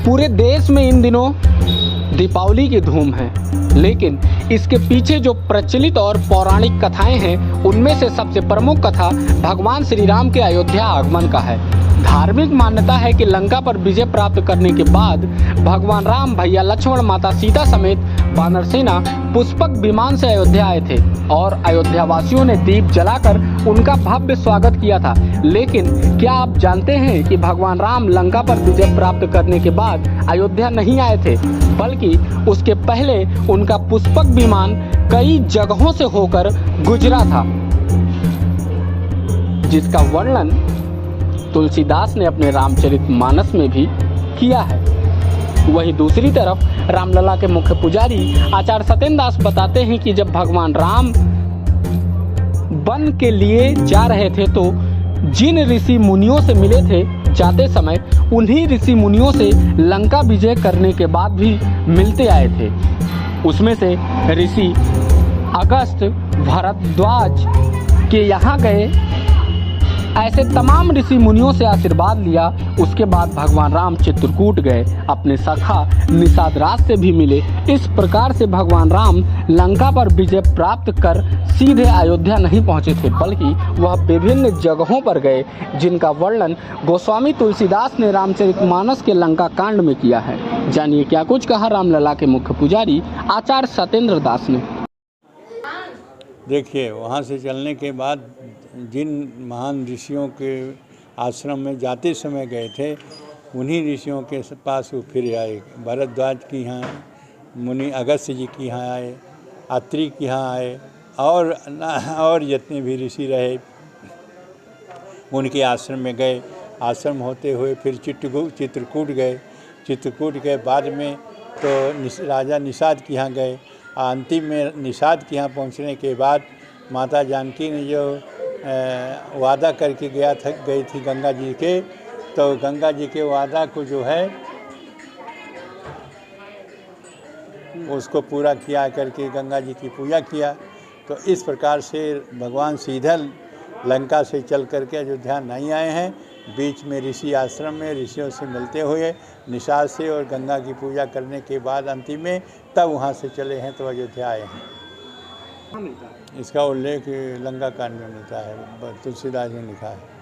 पूरे देश में इन दिनों दीपावली की धूम है, लेकिन इसके पीछे जो प्रचलित और पौराणिक कथाएं हैं, उनमें से सबसे प्रमुख कथा भगवान श्री राम के अयोध्या आगमन का है। धार्मिक मान्यता है कि लंका पर विजय प्राप्त करने के बाद भगवान राम, भैया लक्ष्मण, माता सीता समेत वानर सेना पुष्पक विमान से अयोध्या आए थे और अयोध्या वासियों ने दीप जलाकर उनका भव्य स्वागत किया था। लेकिन क्या आप जानते हैं कि भगवान राम लंका पर विजय प्राप्त करने के बाद अयोध्या नहीं आए थे, बल्कि उसके पहले उनका पुष्पक विमान कई जगहों से होकर गुजरा था, जिसका वर्णन तुलसीदास ने अपने रामचरितमानस में भी किया है। वहीं दूसरी तरफ रामलला के मुख्य पुजारी आचार्य सत्येंद्र दास बताते हैं कि जब भगवान राम वन के लिए जा रहे थे तो जिन ऋषि मुनियों से मिले थे, जाते समय उन्हीं ऋषि मुनियों से लंका विजय करने के बाद भी मिलते आए थे। उसमें से ऋषि अगस्त, भरद्वाज के यहाँ गए, ऐसे तमाम ऋषि मुनियों से आशीर्वाद लिया। उसके बाद भगवान राम चित्रकूट गए, अपने सखा निषाद राज से भी मिले। इस प्रकार से भगवान राम लंका पर विजय प्राप्त कर सीधे अयोध्या नहीं पहुंचे थे, बल्कि वह विभिन्न जगहों पर गए, जिनका वर्णन गोस्वामी तुलसीदास ने रामचरितमानस के लंका कांड में किया है। जानिए क्या कुछ कहा रामलला के मुख्य पुजारी आचार्य सत्येंद्र दास ने। देखिए, वहाँ से चलने के बाद जिन महान ऋषियों के आश्रम में जाते समय गए थे, उन्हीं ऋषियों के पास वो फिर आए। भरद्वाज की यहाँ मुनि अगस्त्य जी की यहाँ आए, अत्रि की यहाँ आए, और जितने भी ऋषि रहे उनके आश्रम में गए। आश्रम होते हुए फिर चित्रकूट गए। चित्रकूट के बाद में तो राजा निषाद की यहाँ गए। अंतिम में निषाद के यहाँ पहुँचने के बाद माता जानकी ने जो वादा करके गई थी गंगा जी के, तो गंगा जी के वादा को जो है उसको पूरा किया करके गंगा जी की पूजा किया। तो इस प्रकार से भगवान सीधा लंका से चल करके अयोध्या नहीं आए हैं। बीच में ऋषि आश्रम में ऋषियों से मिलते हुए निषाद से और गंगा की पूजा करने के बाद अंतिम में तब वहाँ से चले हैं तो अयोध्या आए हैं। इसका उल्लेख लंका कांड में मिलता है, तुलसीदास ने लिखा है।